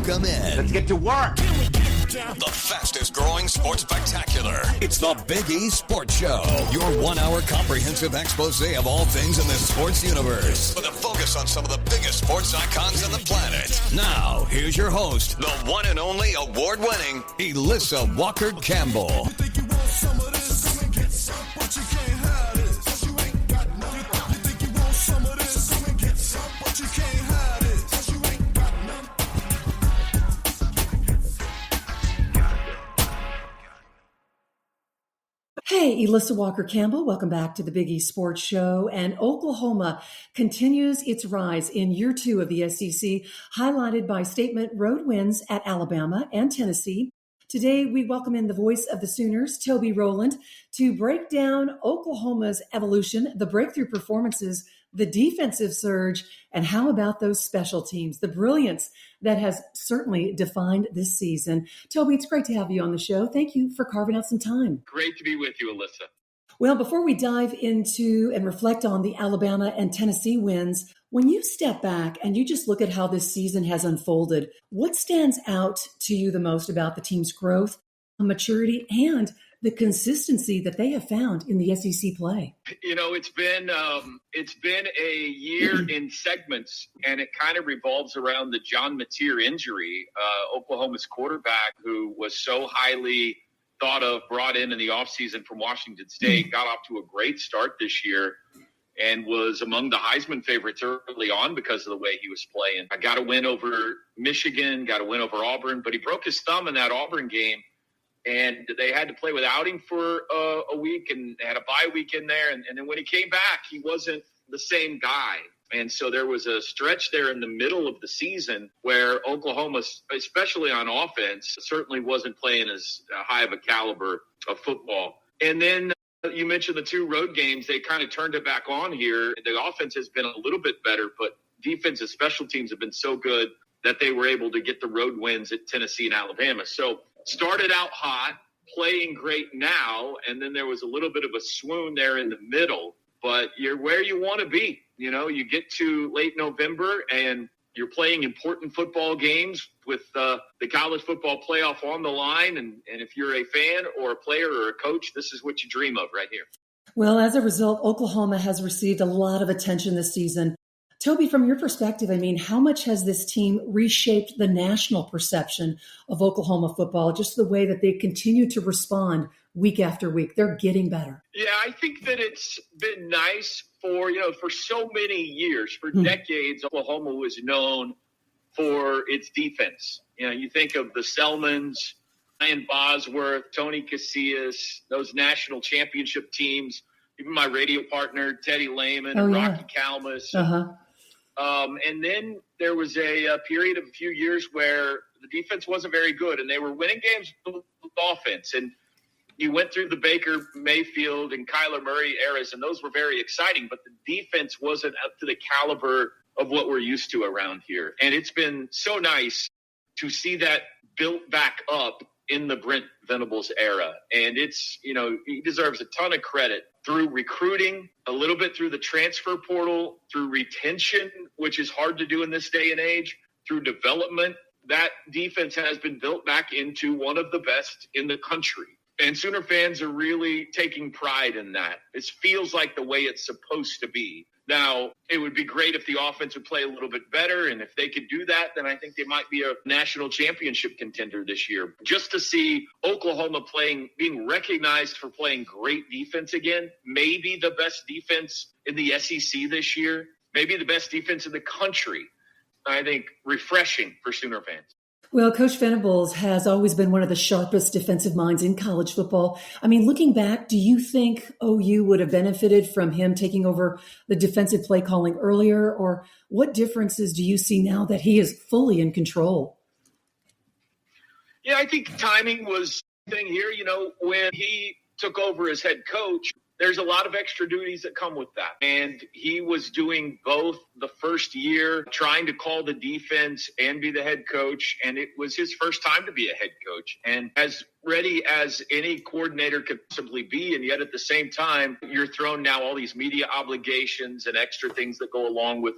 Welcome in. Let's get to work. The fastest growing sports spectacular. It's the Big E Sports Show. Your 1 hour comprehensive expose of all things in the sports universe. With a focus on some of the biggest sports icons on the planet. Now, here's your host, the one and only award-winning Elissa Walker Campbell. Hey, Elissa Walker Campbell, welcome back to the Big E Sports Show. And Oklahoma continues its rise in year 2 of the SEC, highlighted by statement road wins at Alabama and Tennessee. Today, we welcome in the voice of the Sooners, Toby Rowland, to break down Oklahoma's evolution, the breakthrough performances, the defensive surge, and how about those special teams, the brilliance that has certainly defined this season. Toby, it's great to have you on the show. Thank you for carving out some time. Great to be with you, Elissa. Well, before we dive into and reflect on the Alabama and Tennessee wins, when you step back and you just look at how this season has unfolded, what stands out to you the most about the team's growth, maturity, and the consistency that they have found in the SEC play? You know, it's been a year in segments, and it kind of revolves around the John Mateer injury. Oklahoma's quarterback, who was so highly thought of, brought in the offseason from Washington State, got off to a great start this year and was among the Heisman favorites early on because of the way he was playing. I got a win over Michigan, got a win over Auburn, but he broke his thumb in that Auburn game. And they had to play without him for a week and had a bye week in there. And then when he came back, he wasn't the same guy. And so there was a stretch there in the middle of the season where Oklahoma, especially on offense, certainly wasn't playing as high of a caliber of football. And then you mentioned the 2 road games. They kind of turned it back on here. The offense has been a little bit better, but defense and special teams have been so good that they were able to get the road wins at Tennessee and Alabama. So started out hot, playing great now, and then there was a little bit of a swoon there in the middle. But you're where you want to be. You know, you get to late November and you're playing important football games with the college football playoff on the line. And if you're a fan or a player or a coach, this is what you dream of right here. Well, as a result, Oklahoma has received a lot of attention this season. Toby, from your perspective, I mean, how much has this team reshaped the national perception of Oklahoma football, just the way that they continue to respond week after week? They're getting better. Yeah, I think that it's been nice for so many years, for decades, Oklahoma was known for its defense. You know, you think of the Selmans, Ryan Bosworth, Tony Casillas, those national championship teams, even my radio partner, Teddy Lehman, and Rocky Kalmus. And then there was a period of a few years where the defense wasn't very good, and they were winning games with offense. And you went through the Baker Mayfield and Kyler Murray eras, and those were very exciting, but the defense wasn't up to the caliber of what we're used to around here. And it's been so nice to see that built back up in the Brent Venables era. And it's, you know, he deserves a ton of credit through recruiting, a little bit through the transfer portal, through retention, which is hard to do in this day and age, through development. That defense has been built back into one of the best in the country. And Sooner fans are really taking pride in that. It feels like the way it's supposed to be. Now, it would be great if the offense would play a little bit better, and if they could do that, then I think they might be a national championship contender this year. Just to see Oklahoma being recognized for playing great defense again, maybe the best defense in the SEC this year, maybe the best defense in the country, I think refreshing for Sooner fans. Well, Coach Venables has always been one of the sharpest defensive minds in college football. I mean, looking back, do you think OU would have benefited from him taking over the defensive play calling earlier? Or what differences do you see now that he is fully in control? Yeah, I think timing was the thing here. You know, when he took over as head coach, there's a lot of extra duties that come with that. And he was doing both the first year, trying to call the defense and be the head coach. And it was his first time to be a head coach. And as ready as any coordinator could possibly be. And yet at the same time, you're thrown now all these media obligations and extra things that go along with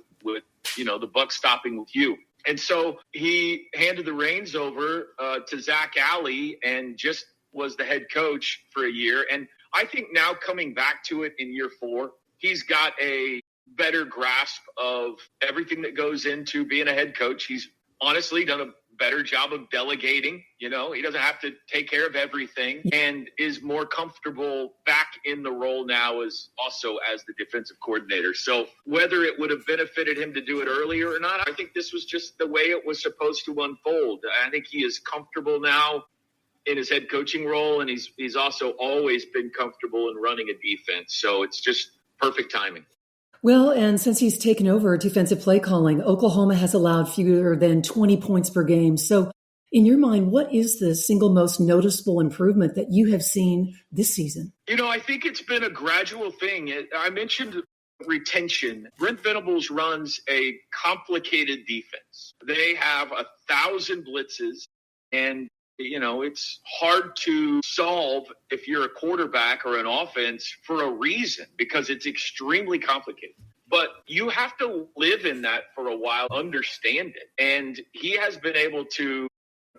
you know, the buck stopping with you. And so he handed the reins over to Zach Alley and just was the head coach for a year. And I think now coming back to it in year 4, he's got a better grasp of everything that goes into being a head coach. He's honestly done a better job of delegating. He doesn't have to take care of everything and is more comfortable back in the role now as the defensive coordinator. So whether it would have benefited him to do it earlier or not, I think this was just the way it was supposed to unfold. I think he is comfortable now in his head coaching role, and he's also always been comfortable in running a defense. So it's just perfect timing. Well, and since he's taken over defensive play calling, Oklahoma has allowed fewer than 20 points per game. So in your mind, what is the single most noticeable improvement that you have seen this season? I think it's been a gradual thing. I mentioned retention. Brent Venables runs a complicated defense. They have 1,000 blitzes, and it's hard to solve if you're a quarterback or an offense for a reason, because it's extremely complicated. But you have to live in that for a while, understand it. And he has been able to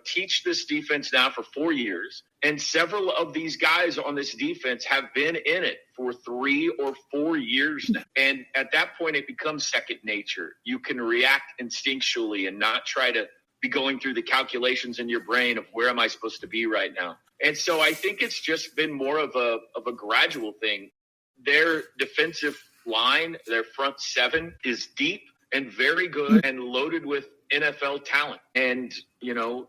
teach this defense now for 4 years. And several of these guys on this defense have been in it for 3 or 4 years now. And at that point, it becomes second nature. You can react instinctually and not try to be going through the calculations in your brain of where am I supposed to be right now. And so I think it's just been more of a gradual thing. Their defensive line, their front 7 is deep and very good and loaded with NFL talent. And,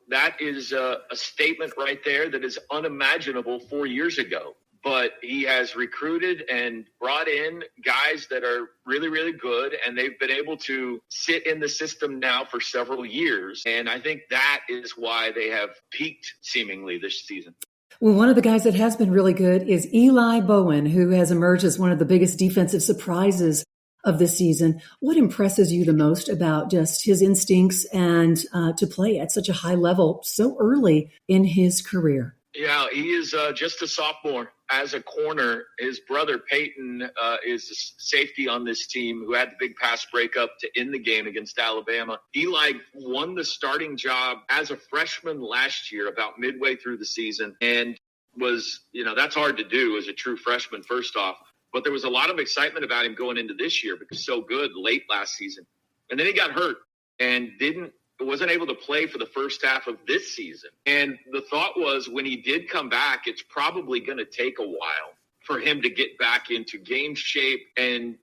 that is a statement right there that is unimaginable 4 years ago. But he has recruited and brought in guys that are really, really good, and they've been able to sit in the system now for several years. And I think that is why they have peaked seemingly this season. Well, one of the guys that has been really good is Eli Bowen, who has emerged as one of the biggest defensive surprises of this season. What impresses you the most about just his instincts and to play at such a high level so early in his career? Yeah, he is just a sophomore as a corner. His brother Peyton is a safety on this team who had the big pass breakup to end the game against Alabama. Eli won the starting job as a freshman last year, about midway through the season, and was, that's hard to do as a true freshman, first off. But there was a lot of excitement about him going into this year because so good late last season. And then he got hurt and wasn't able to play for the first half of this season. And the thought was when he did come back, it's probably going to take a while for him to get back into game shape and,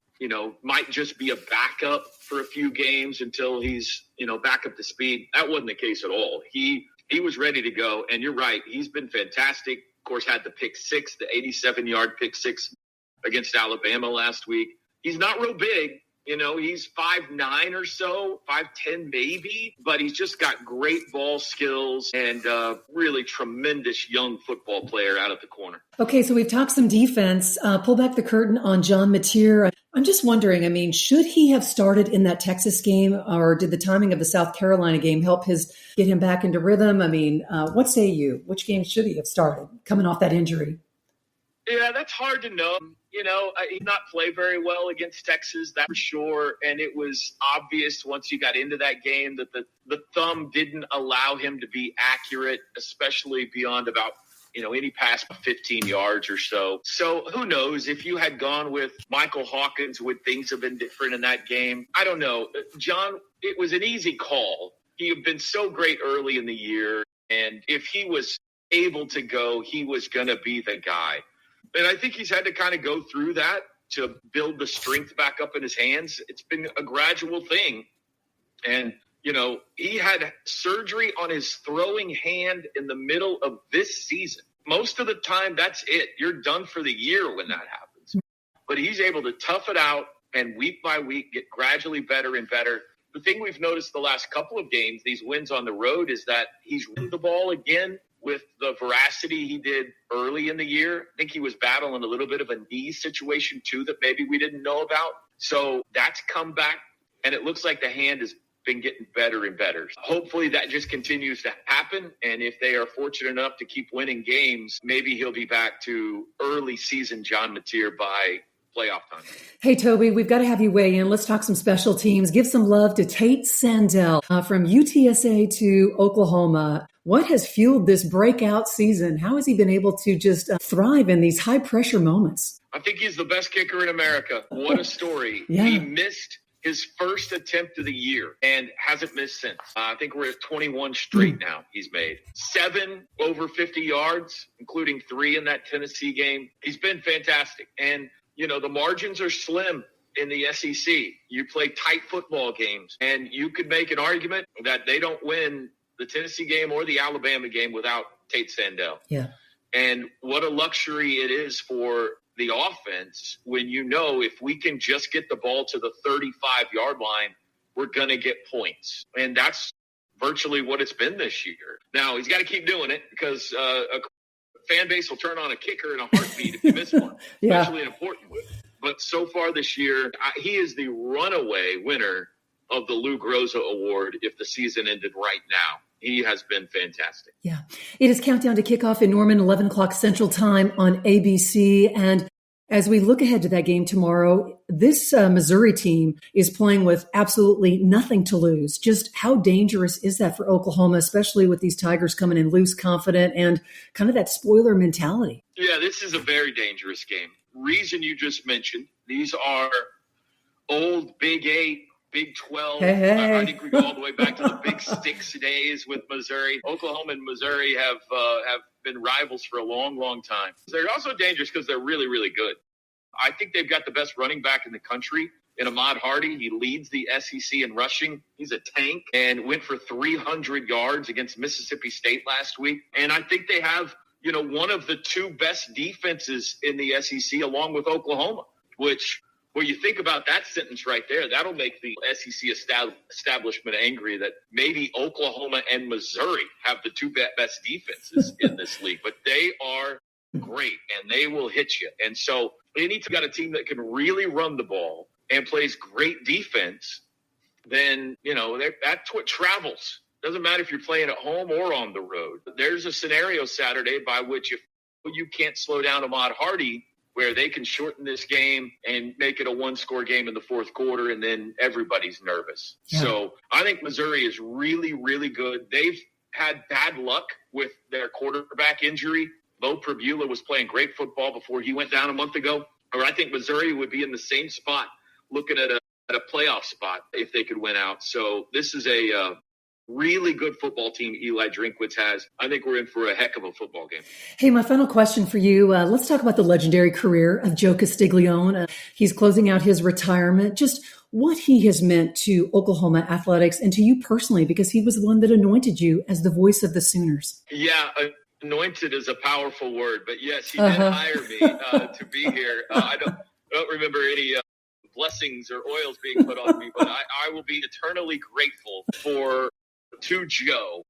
might just be a backup for a few games until he's, back up to speed. That wasn't the case at all. He was ready to go. And you're right. He's been fantastic. Of course, had the pick 6, the 87-yard pick 6 against Alabama last week. He's not real big. He's 5'9" or so, 5'10" maybe, but he's just got great ball skills and really tremendous young football player out of the corner. Okay, so we've talked some defense. Pull back the curtain on John Mateer. I'm just wondering, should he have started in that Texas game, or did the timing of the South Carolina game help get him back into rhythm? What say you? Which game should he have started coming off that injury? Yeah, that's hard to know. He did not play very well against Texas, that's for sure. And it was obvious once you got into that game that the thumb didn't allow him to be accurate, especially beyond about, any pass 15 yards or so. So who knows? If you had gone with Michael Hawkins, would things have been different in that game? I don't know. John, it was an easy call. He had been so great early in the year. And if he was able to go, he was going to be the guy. And I think he's had to kind of go through that to build the strength back up in his hands. It's been a gradual thing. And, he had surgery on his throwing hand in the middle of this season. Most of the time, that's it. You're done for the year when that happens. But he's able to tough it out and week by week get gradually better and better. The thing we've noticed the last couple of games, these wins on the road, is that he's run the ball again with the veracity he did early in the year. I think he was battling a little bit of a knee situation too that maybe we didn't know about. So that's come back, and it looks like the hand has been getting better and better. Hopefully that just continues to happen, and if they are fortunate enough to keep winning games, maybe he'll be back to early season John Mateer by playoff time. Hey, Toby, we've got to have you weigh in. Let's talk some special teams. Give some love to Tate Sandell from UTSA to Oklahoma. What has fueled this breakout season? How has he been able to just thrive in these high-pressure moments? I think he's the best kicker in America. What a story. Yeah. He missed his first attempt of the year and hasn't missed since. I think we're at 21 straight now he's made. 7 over 50 yards, including 3 in that Tennessee game. He's been fantastic. And, the margins are slim in the SEC. You play tight football games, and you could make an argument that they don't win the Tennessee game or the Alabama game without Tate Sandell. Yeah. And what a luxury it is for the offense when if we can just get the ball to the 35-yard line, we're going to get points. And that's virtually what it's been this year. Now, he's got to keep doing it because a fan base will turn on a kicker in a heartbeat if you miss one, especially an important one. But so far this year, he is the runaway winner of the Lou Groza Award if the season ended right now. He has been fantastic. Yeah. It is countdown to kickoff in Norman, 11 o'clock Central Time on ABC. And as we look ahead to that game tomorrow, this Missouri team is playing with absolutely nothing to lose. Just how dangerous is that for Oklahoma, especially with these Tigers coming in loose, confident, and kind of that spoiler mentality? Yeah, this is a very dangerous game. Reason you just mentioned, these are old Big 8, Big 12. Hey. I think we go all the way back to the Big Six days with Missouri. Oklahoma and Missouri have been rivals for a long, long time. They're also dangerous because they're really, really good. I think they've got the best running back in the country in Ahmad Hardy. He leads the SEC in rushing. He's a tank and went for 300 yards against Mississippi State last week. And I think they have, one of the 2 best defenses in the SEC along with Oklahoma, which – well, you think about that sentence right there, that'll make the SEC establishment angry that maybe Oklahoma and Missouri have the 2 best defenses in this league. But they are great, and they will hit you. And so anytime you got a team that can really run the ball and plays great defense, then, that's what travels. Doesn't matter if you're playing at home or on the road. There's a scenario Saturday by which if you can't slow down Ahmad Hardy, where they can shorten this game and make it a 1-score game in the fourth quarter, and then everybody's nervous. Yeah. So I think Missouri is really, really good. They've had bad luck with their quarterback injury. Bo Pribula was playing great football before he went down a month ago. Or I think Missouri would be in the same spot looking at a playoff spot if they could win out. So this is a really good football team Eli Drinkwitz has. I think we're in for a heck of a football game. Hey, my final question for you. Let's talk about the legendary career of Joe Castiglione. He's closing out his retirement. Just what he has meant to Oklahoma athletics and to you personally, because he was the one that anointed you as the voice of the Sooners. Yeah, anointed is a powerful word, but yes, he did hire me to be here. I don't remember any blessings or oils being put on me, but I will be eternally grateful to Joe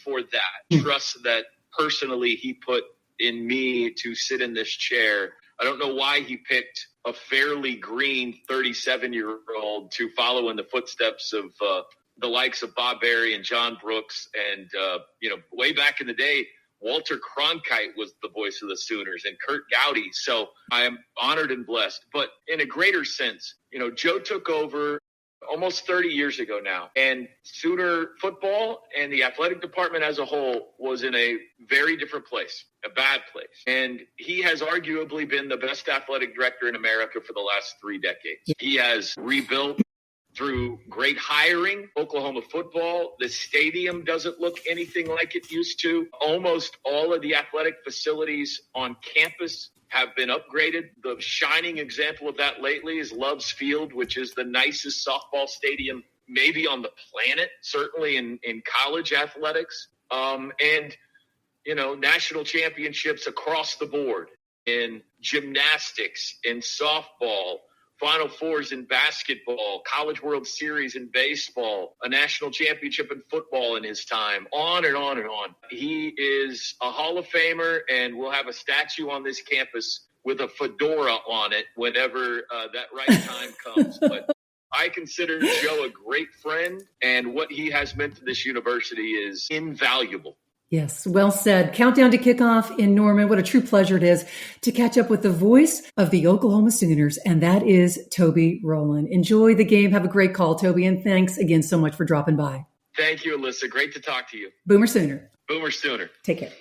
for that trust that personally he put in me to sit in this chair. I don't know why he picked a fairly green 37-year-old to follow in the footsteps of the likes of Bob Berry and John Brooks. And, way back in the day, Walter Cronkite was the voice of the Sooners and Kurt Gowdy. So I am honored and blessed. But in a greater sense, Joe took over almost 30 years ago now. And Sooner football and the athletic department as a whole was in a very different place, a bad place. And he has arguably been the best athletic director in America for the last 3 decades. He has rebuilt through great hiring Oklahoma football. The stadium doesn't look anything like it used to. Almost all of the athletic facilities on campus have been upgraded. The shining example of that lately is Love's Field, which is the nicest softball stadium maybe on the planet, certainly in college athletics. National championships across the board in gymnastics, in softball, Final Fours in basketball, College World Series in baseball, a national championship in football in his time, on and on and on. He is a Hall of Famer, and we'll have a statue on this campus with a fedora on it whenever that right time comes. But I consider Joe a great friend, and what he has meant to this university is invaluable. Yes, well said. Countdown to kickoff in Norman. What a true pleasure it is to catch up with the voice of the Oklahoma Sooners, and that is Toby Rowland. Enjoy the game. Have a great call, Toby, and thanks again so much for dropping by. Thank you, Elissa. Great to talk to you. Boomer Sooner. Boomer Sooner. Take care.